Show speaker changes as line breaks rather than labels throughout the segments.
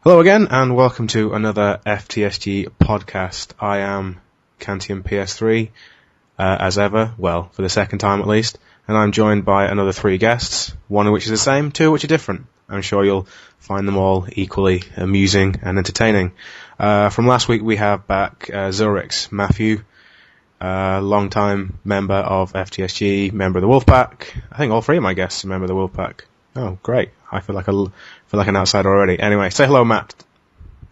Hello again, and welcome to another FTSG podcast. I am Cantium PS3, as ever, well, for the second time at least, and I'm joined by another three guests, one of which is the same, two of which are different. I'm sure you'll find them all equally amusing and entertaining. From last week we have back Zilrix, Matthew, long-time member of FTSG, member of the Wolfpack. I think all three of my guests are member of the Wolfpack. Oh, great. I feel like an outsider already. Anyway, say hello, Matt.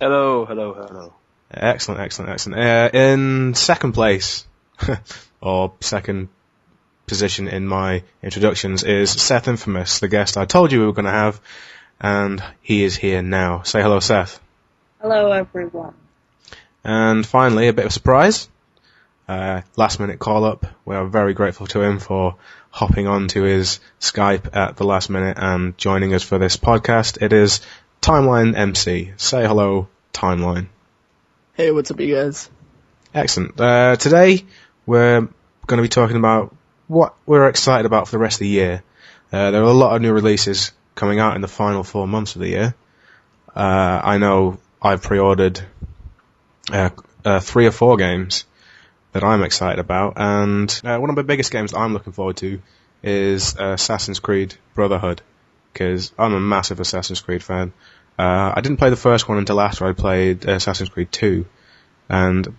Hello.
Excellent. In second place, or second position in my introductions, is Sethinfamous, the guest I told you we were going to have, and he is here now. Say hello, Seth.
Hello, everyone.
And finally, a bit of a surprise. Last minute call up. We are very grateful to him for hopping on to his Skype at the last minute and joining us for this podcast. It is Timelinemc. Say hello, Timeline.
Hey, what's up, you guys?
Excellent. Today we're going to be talking about what we're excited about for the rest of the year. There are a lot of new releases coming out in the final 4 months of the year. I know I've pre-ordered 3 or 4 games that I'm excited about, and one of the biggest games that I'm looking forward to is Assassin's Creed Brotherhood, because I'm a massive Assassin's Creed fan. I didn't play the first one until after I played Assassin's Creed 2, and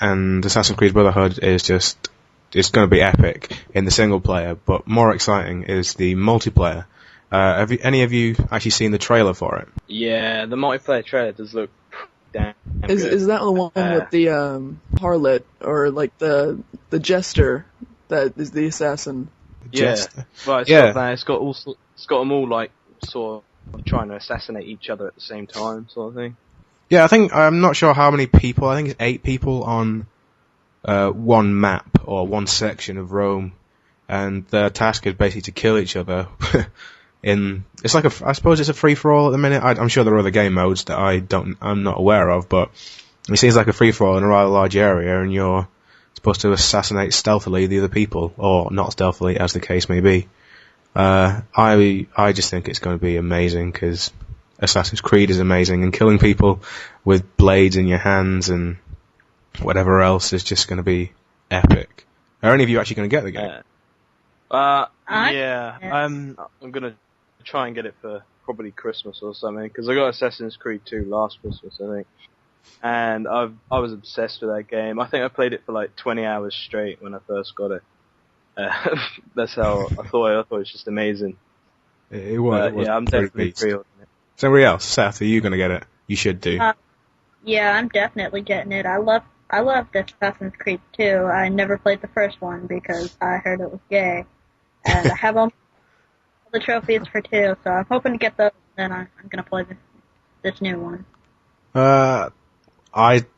Assassin's Creed Brotherhood is it's going to be epic in the single player, but more exciting is the multiplayer. Have any of you actually seen the trailer for it?
Yeah, the multiplayer trailer does look damn good.
Is that the one with the harlot, or like the jester that is the assassin?
Yeah, right. It's got them all like sort of trying to assassinate each other at the same time, sort of thing.
Yeah, I'm not sure how many people. I think it's 8 people on one map or one section of Rome, and their task is basically to kill each other. I suppose it's a free-for-all at the minute. I'm sure there are other game modes that I'm not aware of, but it seems like a free-for-all in a rather large area, and you're supposed to assassinate stealthily the other people, or not stealthily, as the case may be. I just think it's going to be amazing, because Assassin's Creed is amazing, and killing people with blades in your hands and whatever else is just going to be epic. Are any of you actually going to get the game?
Yeah. I'm gonna try and get it for probably Christmas or something, because I got Assassin's Creed 2 last Christmas, I think, and I was obsessed with that game. I think I played it for like 20 hours straight when I first got it. That's how I thought it was just amazing.
It was
yeah, I'm definitely pre-ordering it.
Somebody else, Seth, are you going to get it? You should do.
Yeah, I'm definitely getting it. I love Assassin's Creed 2. I never played the first one because I heard it was gay. And I have all the trophies for 2, so I'm hoping to get those, and then I'm going to play this new one.
I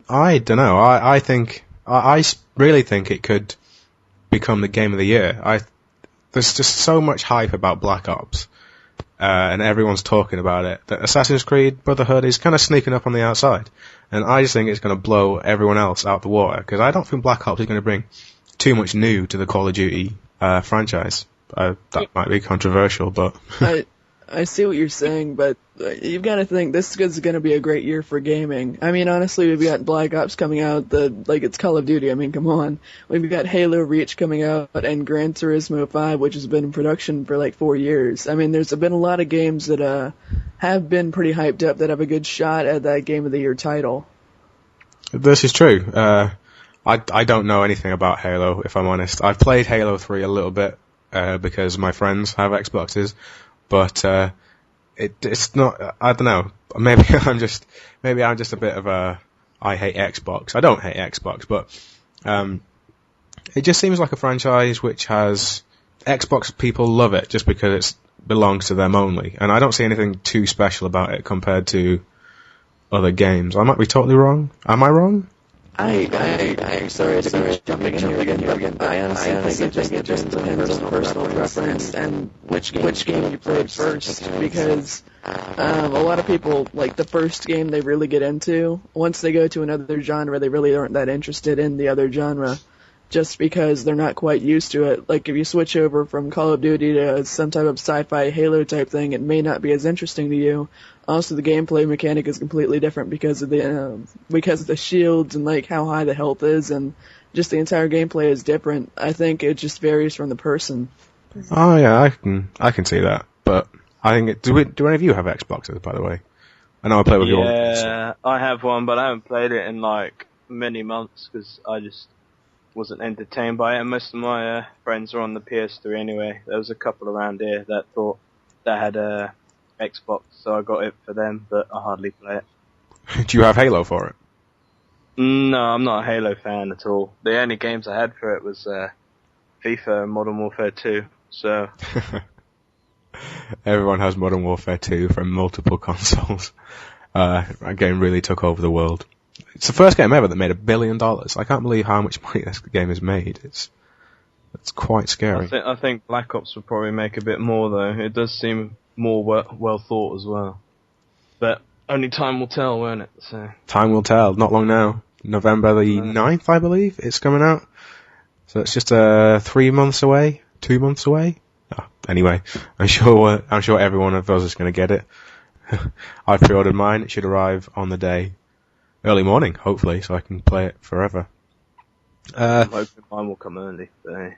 don't know. I really think it could become the game of the year. There's just so much hype about Black Ops, and everyone's talking about it, that Assassin's Creed Brotherhood is kind of sneaking up on the outside. And I just think it's going to blow everyone else out the water, because I don't think Black Ops is going to bring too much new to the Call of Duty franchise. That might be controversial, but
I see what you're saying, but you've got to think this is going to be a great year for gaming. I mean, honestly, we've got Black Ops coming out, it's Call of Duty. I mean, come on. We've got Halo Reach coming out, and Gran Turismo 5, which has been in production for like 4 years. I mean, there's been a lot of games that have been pretty hyped up that have a good shot at that Game of the Year title.
This is true. I don't know anything about Halo, if I'm honest. I've played Halo 3 a little bit, because my friends have Xboxes, but it's not. I don't know. Maybe I'm just a bit of a I hate Xbox. I don't hate Xbox, but it just seems like a franchise which has Xbox people love it just because it belongs to them only, and I don't see anything too special about it compared to other games. I might be totally wrong. Am I wrong?
I'm sorry to keep jumping in here again, but I honestly think it just depends on personal preference and which game you played first, because a lot of people, like, the first game they really get into, once they go to another genre, they really aren't that interested in the other genre. just because they're not quite used to it. Like, if you switch over from Call of Duty to some type of sci-fi Halo type thing, it may not be as interesting to you. Also, the gameplay mechanic is completely different because of the shields and, like, how high the health is, and just the entire gameplay is different. I think it just varies from the person.
Oh yeah, I can see that. But I think do any of you have Xboxes, by the way? I know I play with you all.
Yeah, I have one, but I haven't played it in like many months because I just wasn't entertained by it. And most of my friends are on the PS3 anyway. There was a couple around here that thought they had a Xbox, so I got it for them, but I hardly play it.
Do you have Halo for it?
No, I'm not a Halo fan at all. The only games I had for it was FIFA and Modern Warfare 2. So
Everyone has Modern Warfare 2 from multiple consoles. That game really took over the world. It's the first game ever that made $1 billion. I can't believe how much money this game has made. It's quite scary.
I think Black Ops would probably make a bit more though. It does seem more well thought as well. But only time will tell, won't it? So
Time will tell. Not long now. November the 9th, I believe, it's coming out. So it's just 3 months away, 2 months away. Oh, anyway, I'm sure every one of us is going to get it. I pre-ordered mine. It should arrive on the day, early morning, hopefully, so I can play it forever.
I'm hoping mine will come early. So.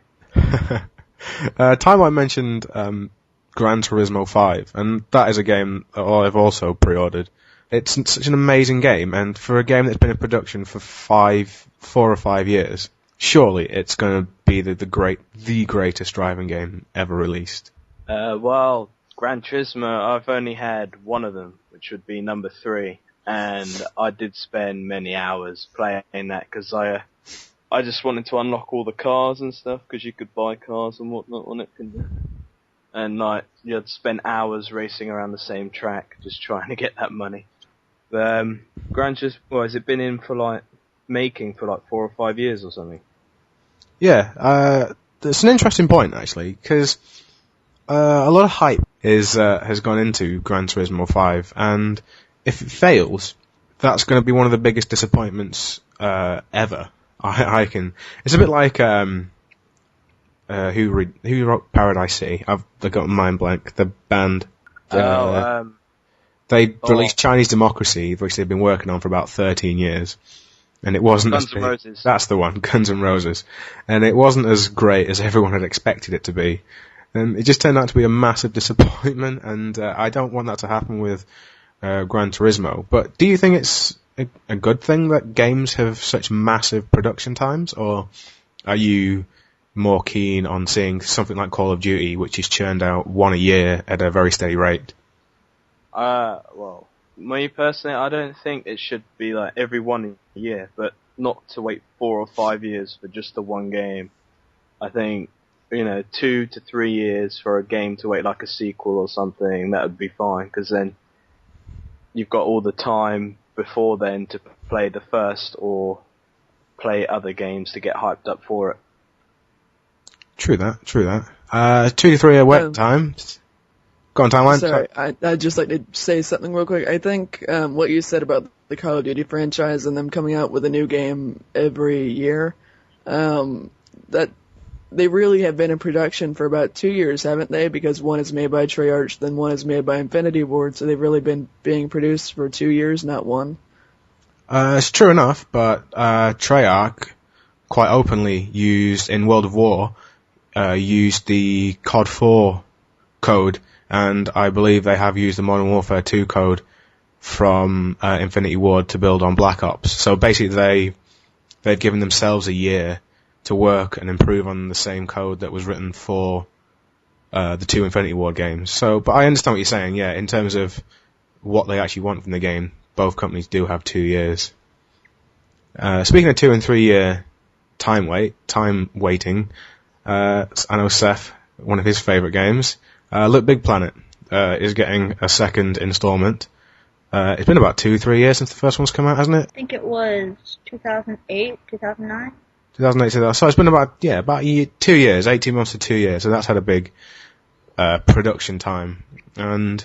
Timeline mentioned Gran Turismo 5, and that is a game that I've also pre-ordered. It's such an amazing game, and for a game that's been in production for 4 or 5 years, surely it's going to be the greatest driving game ever released.
Well, Gran Turismo, I've only had one of them, which would be number 3, and I did spend many hours playing that because I just wanted to unlock all the cars and stuff because you could buy cars and whatnot on it, and like you had to spend hours racing around the same track just trying to get that money. Gran Turismo, has it been in for like making for like 4 or 5 years or something?
Yeah, it's an interesting point actually, because a lot of hype has gone into Gran Turismo 5, and if it fails, that's going to be one of the biggest disappointments ever. I can. It's a bit like who wrote Paradise City? I've got mind blank. The band. They released Chinese Democracy, which they've been working on for about 13 years. And it wasn't
Guns N' Roses.
That's the one, Guns N' Roses. And it wasn't as great as everyone had expected it to be. And it just turned out to be a massive disappointment, and I don't want that to happen with Gran Turismo. But do you think it's a good thing that games have such massive production times, or are you more keen on seeing something like Call of Duty, which is churned out one a year at a very steady rate?
Well, me personally, I don't think it should be like every 1 year, but not to wait 4 or 5 years for just the one game. I think, 2 to 3 years for a game to wait like a sequel or something, that would be fine, because then you've got all the time before then to play the first or play other games to get hyped up for it.
True that. 2 to 3 year wait time. Go on, Timeline.
Sorry, I'd just like to say something real quick. I think what you said about the Call of Duty franchise and them coming out with a new game every year, that they really have been in production for about 2 years, haven't they? Because one is made by Treyarch, then one is made by Infinity Ward, so they've really been being produced for 2 years, not one.
It's true enough, but Treyarch quite openly used, in World of War, used the COD 4 code, and I believe they have used the Modern Warfare 2 code from Infinity Ward to build on Black Ops. So basically they've given themselves a year to work and improve on the same code that was written for the 2 Infinity Ward games. So, but I understand what you're saying, yeah, in terms of what they actually want from the game, both companies do have 2 years. Speaking of 2 and 3 year time waiting, I know Seth, one of his favourite games, Little Big Planet, is getting a second installment. It's been about 2-3 years since the first one's come out, hasn't it?
I think it was 2008, 2009.
2008, so it's been about 2 years, 18 months to 2 years, so that's had a big production time. And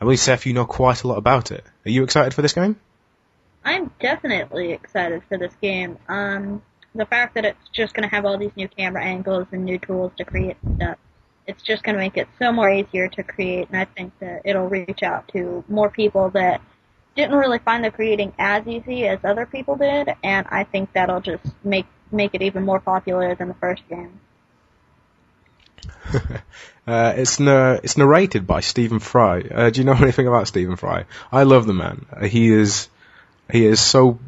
I believe, Seth, you know quite a lot about it. Are you excited for this game?
I'm definitely excited for this game. the fact that it's just going to have all these new camera angles and new tools to create stuff, it's just going to make it so more easier to create, and I think that it'll reach out to more people that didn't really find the creating as easy as other people did, and I think that'll just make it even more popular than the first game.
It's narrated by Stephen Fry. Do you know anything about Stephen Fry? I love the man. He is so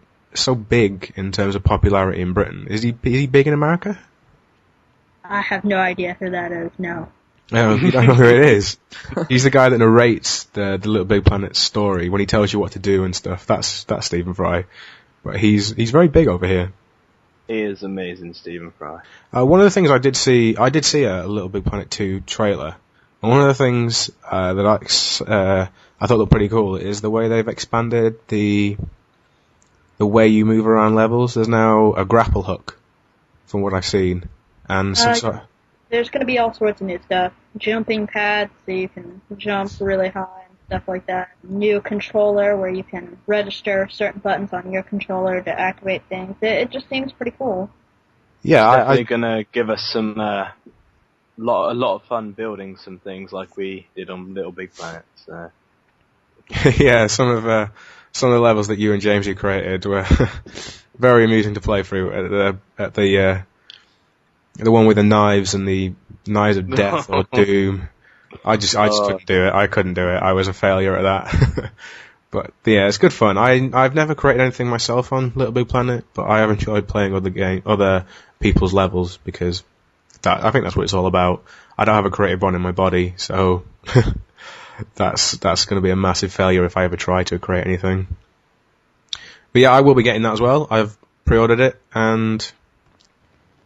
big in terms of popularity in Britain. Is he big in America?
I have no idea who that is, no.
No, you don't know who it is. He's the guy that narrates the Little Big Planet story when he tells you what to do and stuff. That's Stephen Fry. But he's very big over here.
He is amazing, Stephen Fry.
One of the things I did see a Little Big Planet 2 trailer. And one of the things that I thought looked pretty cool is the way they've expanded the way you move around levels. There's now a grapple hook, from what I've seen, and
there's going to be all sorts of new stuff. Jumping pads, so you can jump really high and stuff like that. New controller where you can register certain buttons on your controller to activate things. It just seems pretty cool.
Yeah, it's definitely going to give us some a lot of fun building some things like we did on Little Big Planet. So.
Yeah, some of the levels that you and Jamesy created were very amusing to play through at the one with the knives and the knives of death or doom. I just couldn't do it. I couldn't do it. I was a failure at that. But yeah, it's good fun. I've never created anything myself on Little Big Planet, but I have enjoyed playing other people's levels because I think that's what it's all about. I don't have a creative one in my body, so that's going to be a massive failure if I ever try to create anything. But yeah, I will be getting that as well. I've pre-ordered it, and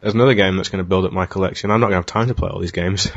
there's another game that's going to build up my collection. I'm not going to have time to play all these games.